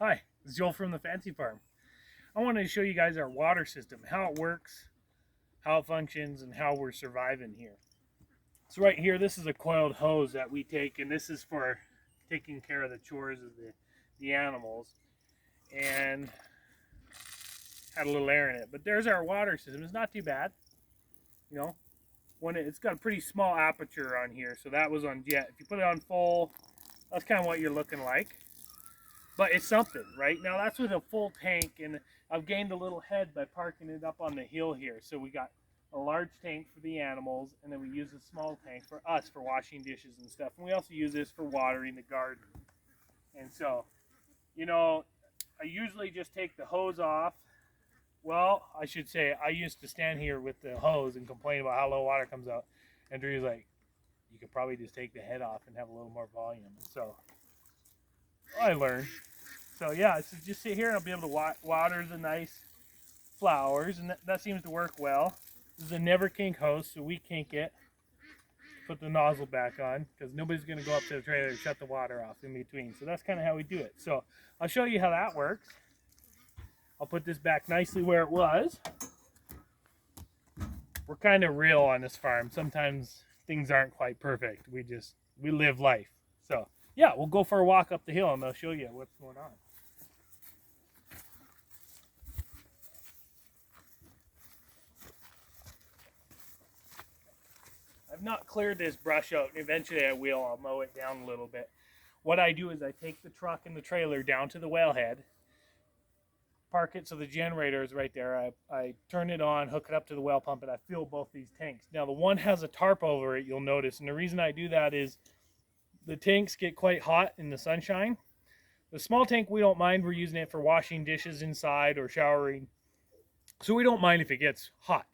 Hi, it's Joel from the Fancy Farm. I wanted to show you guys our water system, how it works, how it functions, and how we're surviving here. So right here, this is a coiled hose that we take, and this is for taking care of the chores of the animals. And had a little air in it. But there's our water system. It's not too bad. You know, it's got a pretty small aperture on here, so that was on jet. If you put it on full, that's kind of what you're looking like. But it's something, right? Now that's with a full tank, and I've gained a little head by parking it up on the hill here. So we got a large tank for the animals, and then we use a small tank for us for washing dishes and stuff. And we also use this for watering the garden. And so, you know, I usually just take the hose off. Well, I should say I used to stand here with the hose and complain about how low water comes out. And Drew's like, you could probably just take the head off and have a little more volume. So I learned. So yeah, so just sit here and I'll be able to water the nice flowers, and that seems to work well. This is a never kink hose, so we kink it, put the nozzle back on, because nobody's going to go up to the trailer and shut the water off in between. So that's kind of how we do it. So I'll show you how that works. I'll put this back nicely where it was. We're kind of real on this farm. Sometimes things aren't quite perfect. We live life. So yeah, we'll go for a walk up the hill and I'll show you what's going on. I've not cleared this brush out, and eventually I will. I'll mow it down a little bit. What I do is I take the truck and the trailer down to the wellhead, park it so the generator is right there. I turn it on, hook it up to the well pump, and I fill both these tanks. Now the one has a tarp over it, you'll notice, and the reason I do that is the tanks get quite hot in the sunshine. The small tank we don't mind. We're using it for washing dishes inside or showering, so we don't mind if it gets hot.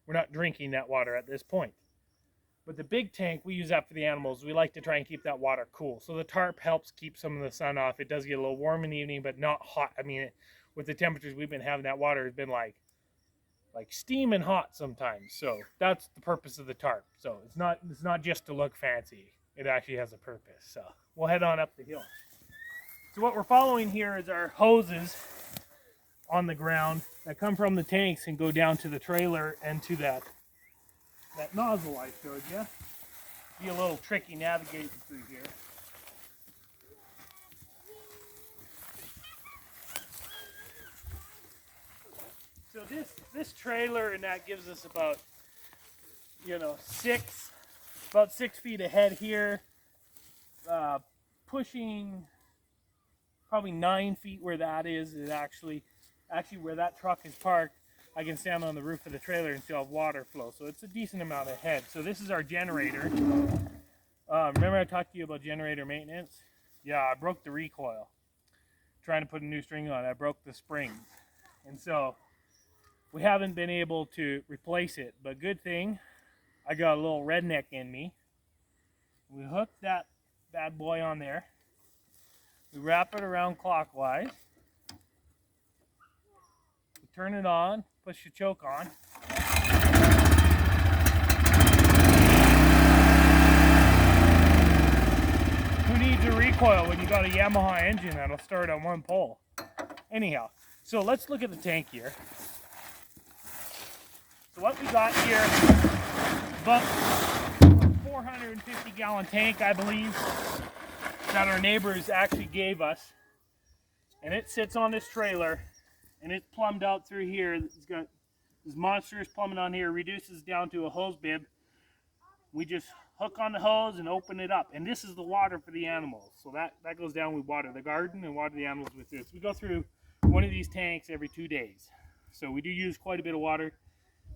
We're not drinking that water at this point. But the big tank, we use that for the animals. We like to try and keep that water cool. So the tarp helps keep some of the sun off. It does get a little warm in the evening, but not hot. I mean, with the temperatures we've been having, that water has been like steaming hot sometimes. So that's the purpose of the tarp. So it's not just to look fancy. It actually has a purpose. So we'll head on up the hill. So what we're following here is our hoses on the ground that come from the tanks and go down to the trailer and to that nozzle I showed you. Be a little tricky navigating through here. So this trailer and that gives us about about 6 feet ahead here, pushing probably 9 feet where that is actually where that truck is parked. I can stand on the roof of the trailer and still have water flow. So it's a decent amount ahead. So this is our generator. Remember I talked to you about generator maintenance? Yeah, I broke the recoil. Trying to put a new string on it. I broke the springs. And so we haven't been able to replace it. But good thing, I got a little redneck in me. We hook that bad boy on there. We wrap it around clockwise. We turn it on, push the choke on. Who needs a recoil when you got a Yamaha engine that'll start on one pole? Anyhow, so let's look at the tank here. So what we got here, about a 450 gallon tank, I believe, that our neighbors actually gave us. And it sits on this trailer, and it's plumbed out through here. It's got this monstrous plumbing on here, reduces down to a hose bib. We just hook on the hose and open it up. And this is the water for the animals. So that goes down, we water the garden and water the animals with this. We go through one of these tanks every 2 days. So we do use quite a bit of water.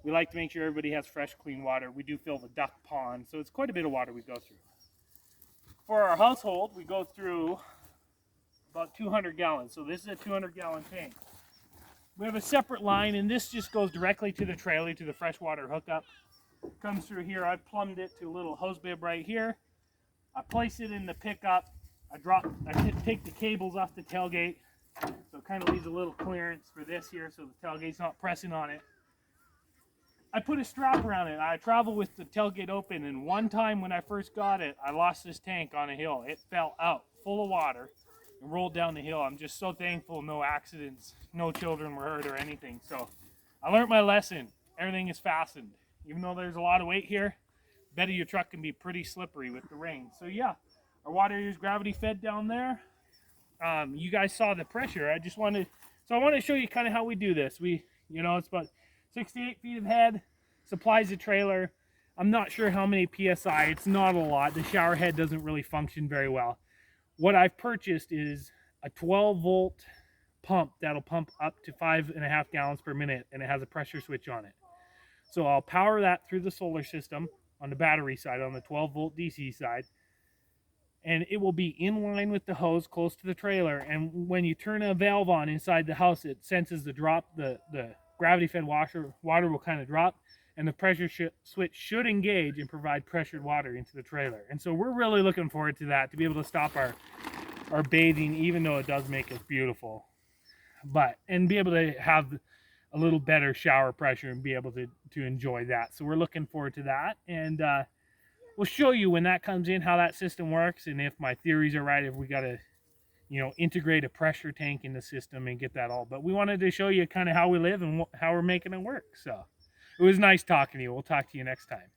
We like to make sure everybody has fresh, clean water. We do fill the duck pond, so it's quite a bit of water we go through. For our household, we go through about 200 gallons. So this is a 200-gallon tank. We have a separate line, and this just goes directly to the trailer, to the freshwater hookup. Comes through here. I've plumbed it to a little hose bib right here. I place it in the pickup. I take the cables off the tailgate, so it kind of leaves a little clearance for this here, so the tailgate's not pressing on it. I put a strap around it. I travel with the tailgate open, and one time when I first got it, I lost this tank on a hill. It fell out full of water. and rolled down the hill. I'm just so thankful, no accidents, no children were hurt or anything. So I learned my lesson. Everything is fastened. Even though there's a lot of weight here, bed of your truck can be pretty slippery with the rain. So yeah, our water is gravity fed down there. You guys saw the pressure. I want to show you kind of how we do this. It's about 68 feet of head, supplies a trailer. I'm not sure how many PSI, it's not a lot. The shower head doesn't really function very well. What I've purchased is a 12 volt pump that'll pump up to 5.5 gallons per minute, and it has a pressure switch on it. So I'll power that through the solar system on the battery side, on the 12 volt DC side, and it will be in line with the hose close to the trailer. And when you turn a valve on inside the house, it senses the drop, the gravity fed water will kind of drop, and the pressure switch should engage and provide pressured water into the trailer. And so we're really looking forward to that, to be able to stop our bathing, even though it does make us beautiful, and be able to have a little better shower pressure and be able to enjoy that. So we're looking forward to that, and we'll show you when that comes in how that system works, and if my theories are right, if we got to integrate a pressure tank in the system and get that all. But we wanted to show you kind of how we live and how we're making it work. So it was nice talking to you. We'll talk to you next time.